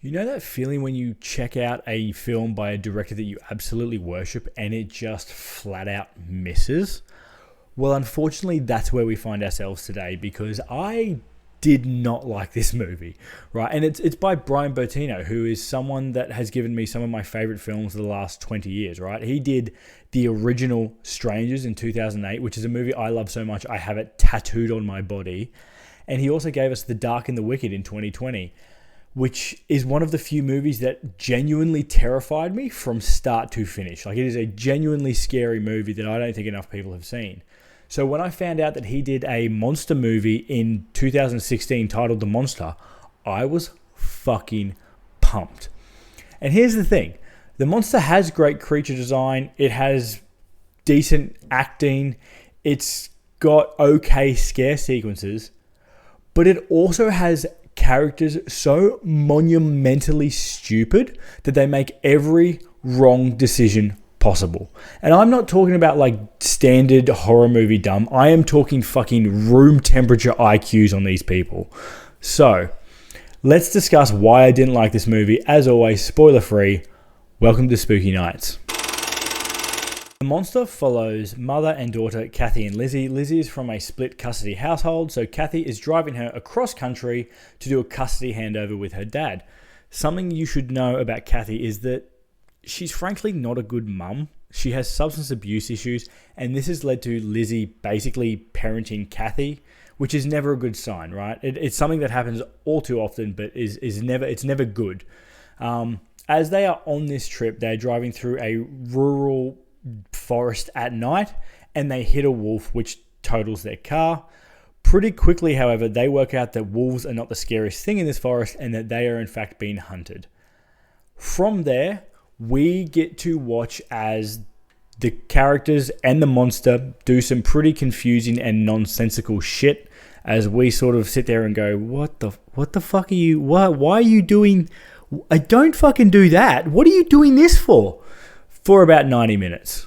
You know that feeling when you check out a film by a director that you absolutely worship and it just flat out misses? Well, unfortunately, that's where we find ourselves today because I did not like this movie, right? And it's by Brian Bertino, who is someone that has given me some of my favorite films of the last 20 years, right? He did the original Strangers in 2008, which is a movie I love so much I have it tattooed on my body. And he also gave us The Dark and the Wicked in 2020, which is one of the few movies that genuinely terrified me from start to finish. Like, it is a genuinely scary movie that I don't think enough people have seen. So when I found out that he did a monster movie in 2016 titled The Monster, I was fucking pumped. And here's the thing. The Monster has great creature design. It has decent acting. It's got okay scare sequences. But it also has characters so monumentally stupid that they make every wrong decision possible. And I'm not talking about like standard horror movie dumb. I am talking fucking room temperature IQs on these people. So let's discuss why I didn't like this movie. As always, spoiler free. Welcome to Spooky Nights. The Monster follows mother and daughter Kathy and Lizzie. Lizzie is from a split custody household, so Kathy is driving her across country to do a custody handover with her dad. Something you should know about Kathy is that she's frankly not a good mum. She has substance abuse issues, and this has led to Lizzie basically parenting Kathy, which is never a good sign, right? It's something that happens all too often, but is never good. As they are on this trip, they're driving through a rural forest at night, and they hit a wolf, which totals their car. Pretty quickly, however, they work out that wolves are not the scariest thing in this forest, and that they are in fact being hunted. From there, we get to watch as the characters and the monster do some pretty confusing and nonsensical shit as we sort of sit there and go, what the fuck are you, why are you doing, I don't fucking do that. What are you doing this for? For about 90 minutes.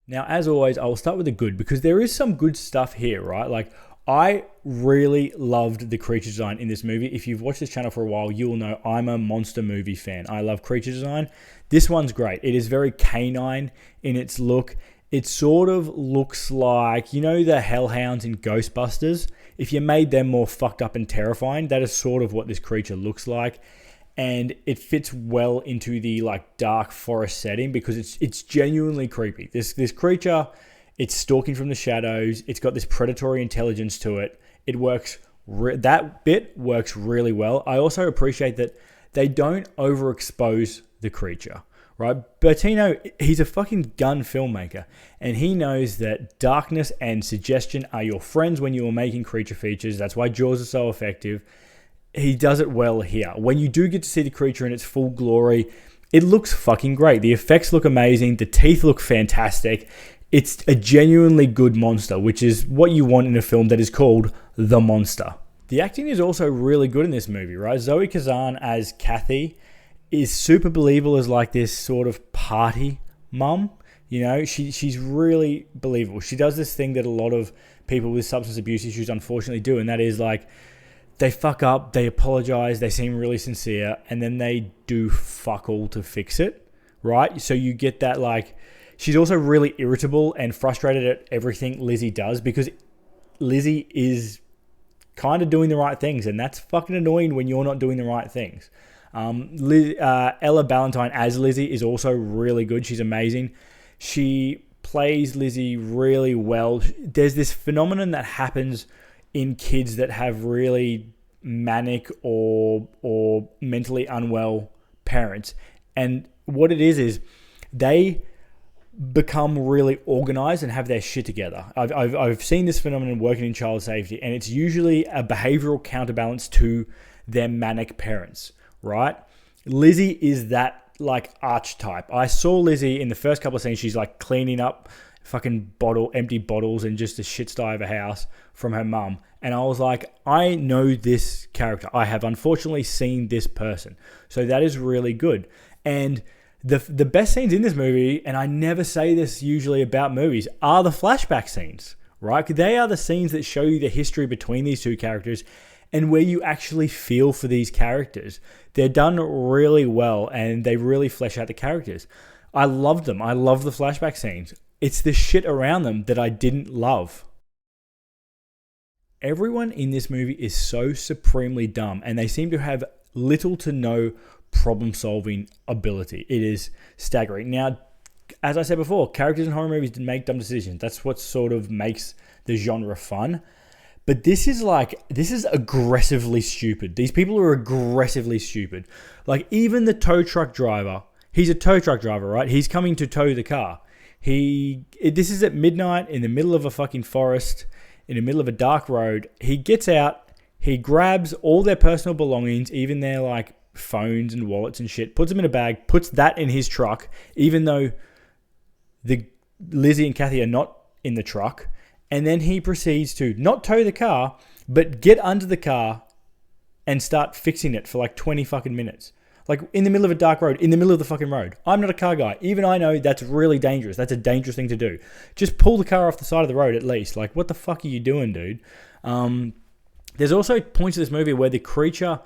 Now, as always, I will start with the good because there is some good stuff here, right? Like, I really loved the creature design in this movie. If you've watched this channel for a while, you'll know I'm a monster movie fan. I love creature design. This one's great. It is very canine in its look. It sort of looks like, you know, the hellhounds in Ghostbusters? If you made them more fucked up and terrifying, that is sort of what this creature looks like. And it fits well into the like dark forest setting because it's genuinely creepy. This creature, it's stalking from the shadows. It's got this predatory intelligence to it. It works. That bit works really well. I also appreciate that they don't overexpose the creature, right? Bertino, he's a fucking gun filmmaker, and he knows that darkness and suggestion are your friends when you are making creature features. That's why Jaws is so effective. He does it well here. When you do get to see the creature in its full glory, it looks fucking great. The effects look amazing. The teeth look fantastic. It's a genuinely good monster, which is what you want in a film that is called The Monster. The acting is also really good in this movie, right? Zoe Kazan as Kathy is super believable as like this sort of party mum. You know, she's really believable. She does this thing that a lot of people with substance abuse issues unfortunately do, and that is like, they fuck up, they apologize, they seem really sincere, and then they do fuck all to fix it, right? So you get that, like, she's also really irritable and frustrated at everything Lizzie does because Lizzie is kind of doing the right things, and that's fucking annoying when you're not doing the right things. Ella Ballantine as Lizzie is also really good. She's amazing. She plays Lizzie really well. There's this phenomenon that happens in kids that have really manic or mentally unwell parents. And what it is they become really organized and have their shit together. I've seen this phenomenon working in child safety, and it's usually a behavioral counterbalance to their manic parents, right? Lizzie is that like archetype. I saw Lizzie in the first couple of scenes. She's like cleaning up fucking empty bottles and just a shit sty of a house from her mum. And I was like, I know this character. I have unfortunately seen this person. So that is really good. And the best scenes in this movie, and I never say this usually about movies, are the flashback scenes, right? They are the scenes that show you the history between these two characters. and where you actually feel for these characters. They're done really well, and they really flesh out the characters. I loved them. I love the flashback scenes. It's the shit around them that I didn't love. Everyone in this movie is so supremely dumb, and they seem to have little to no problem-solving ability. It is staggering. Now, as I said before, characters in horror movies make dumb decisions. That's what sort of makes the genre fun. But this is aggressively stupid. These people are aggressively stupid. Like, even the tow truck driver, he's a tow truck driver, right? He's coming to tow the car. This is at midnight in the middle of a fucking forest, in the middle of a dark road. He gets out, he grabs all their personal belongings, even their like phones and wallets and shit, puts them in a bag, puts that in his truck, even though Lizzie and Kathy are not in the truck. And then he proceeds to not tow the car, but get under the car and start fixing it for like 20 fucking minutes. Like, in the middle of a dark road, in the middle of the fucking road. I'm not a car guy. Even I know that's really dangerous. That's a dangerous thing to do. Just pull the car off the side of the road at least. Like, what the fuck are you doing, dude? There's also points of this movie where the creature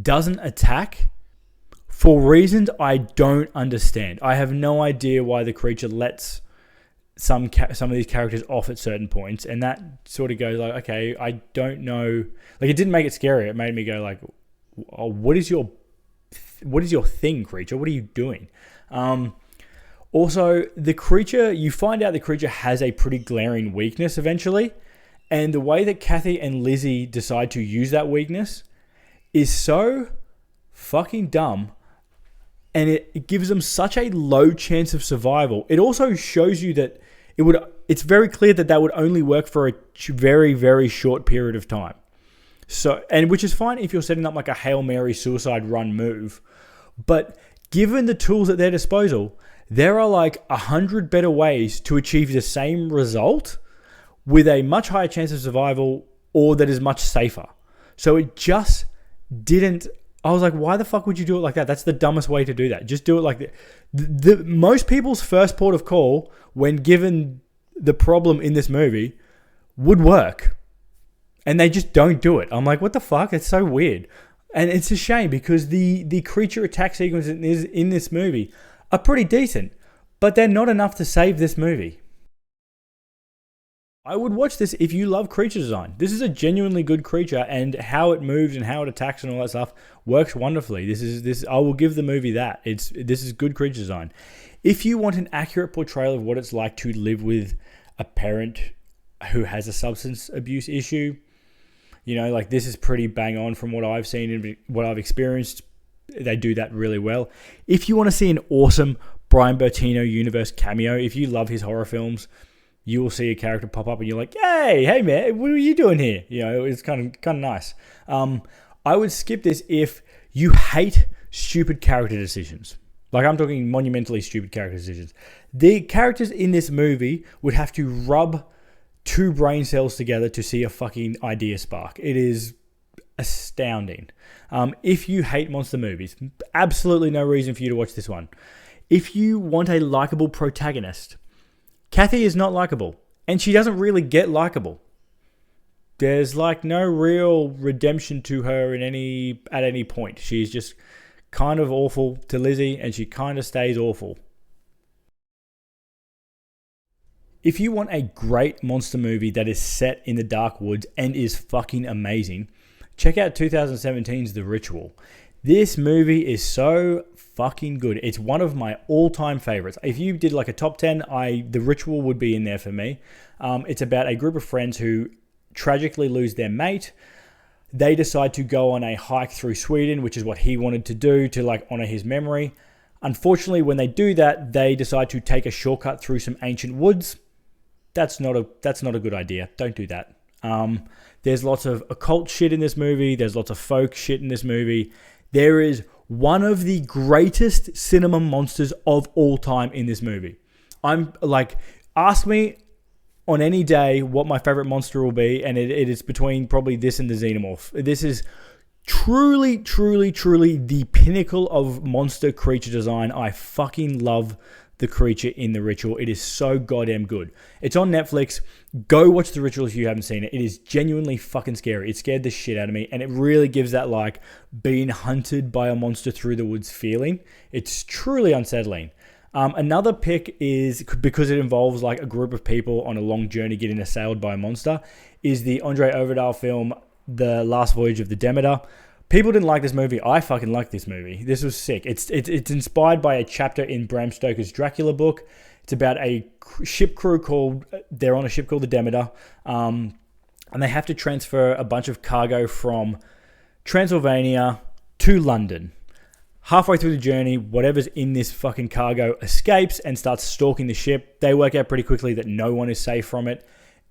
doesn't attack for reasons I don't understand. I have no idea why the creature lets some of these characters off at certain points, and that sort of goes like, okay, I don't know. Like, it didn't make it scary. It made me go like, oh, what is your thing, creature? What are you doing? Also, the creature, you find out the creature has a pretty glaring weakness eventually, and the way that Kathy and Lizzie decide to use that weakness is so fucking dumb, and it gives them such a low chance of survival. It also shows you that it's very clear that would only work for a very, very short period of time. So, and which is fine if you're setting up like a Hail Mary suicide run move. But given the tools at their disposal, there are like 100 better ways to achieve the same result with a much higher chance of survival, or that is much safer. So it just didn't. I was like, why the fuck would you do it like that? That's the dumbest way to do that. Just do it like that. Most people's first port of call, when given the problem in this movie, would work. And they just don't do it. I'm like, what the fuck? It's so weird. And it's a shame, because the creature attack sequences in this movie are pretty decent, but they're not enough to save this movie. I would watch this if you love creature design. This is a genuinely good creature, and how it moves and how it attacks and all that stuff works wonderfully. I will give the movie that. This is good creature design. If you want an accurate portrayal of what it's like to live with a parent who has a substance abuse issue, you know, like, this is pretty bang on from what I've seen and what I've experienced. They do that really well. If you want to see an awesome Brian Bertino universe cameo, if you love his horror films, you will see a character pop up and you're like, hey man, what are you doing here? You know, it's kind of nice. I would skip this if you hate stupid character decisions. Like, I'm talking monumentally stupid character decisions. The characters in this movie would have to rub two brain cells together to see a fucking idea spark. It is astounding. If you hate monster movies, absolutely no reason for you to watch this one. If you want a likable protagonist, Kathy is not likable, and she doesn't really get likable. There's like no real redemption to her at any point. She's just kind of awful to Lizzie, and she kind of stays awful. If you want a great monster movie that is set in the dark woods and is fucking amazing, check out 2017's The Ritual. This movie is so fucking good. It's one of my all-time favorites. If you did like a top 10, The Ritual would be in there for me. It's about a group of friends who tragically lose their mate. They decide to go on a hike through Sweden, which is what he wanted to do to like honor his memory. Unfortunately, when they do that, they decide to take a shortcut through some ancient woods. That's not a good idea. Don't do that. There's lots of occult shit in this movie. There's lots of folk shit in this movie. There is one of the greatest cinema monsters of all time in this movie. I'm like, ask me on any day what my favorite monster will be, and it is between probably this and the Xenomorph. This is truly, truly, truly the pinnacle of monster creature design. I fucking love the creature in The Ritual. It is so goddamn good. It's on Netflix. Go watch The Ritual if you haven't seen it. It is genuinely fucking scary. It scared the shit out of me, and it really gives that like being hunted by a monster through the woods feeling. It's truly unsettling. Another pick is, because it involves like a group of people on a long journey getting assailed by a monster, is the Andre Overdale film, The Last Voyage of the Demeter. People didn't like this movie. I fucking like this movie. This was sick. It's inspired by a chapter in Bram Stoker's Dracula book. It's about a ship crew they're on a ship called the Demeter, and they have to transfer a bunch of cargo from Transylvania to London. Halfway through the journey, whatever's in this fucking cargo escapes and starts stalking the ship. They work out pretty quickly that no one is safe from it.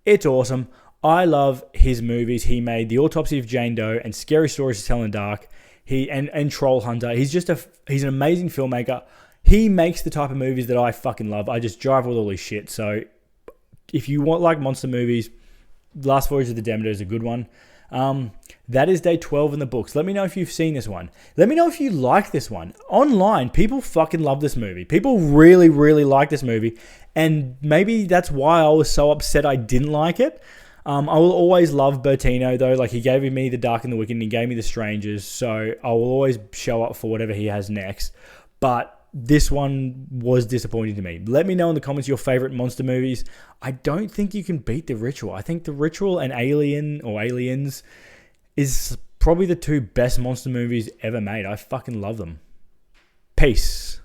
It's awesome. I love his movies. He made The Autopsy of Jane Doe and Scary Stories to Tell in the Dark. And Troll Hunter. He's an amazing filmmaker. He makes the type of movies that I fucking love. I just drive with all his shit. So if you want like monster movies, Last Voyage of the Demeter is a good one. That is day 12 in the books. Let me know if you've seen this one. Let me know if you like this one. Online, people fucking love this movie. People really, really like this movie. And maybe that's why I was so upset I didn't like it. I will always love Bertino, though. Like, he gave me The Dark and the Wicked, and he gave me The Strangers. So I will always show up for whatever he has next. But this one was disappointing to me. Let me know in the comments your favorite monster movies. I don't think you can beat The Ritual. I think The Ritual and Alien or Aliens is probably the two best monster movies ever made. I fucking love them. Peace.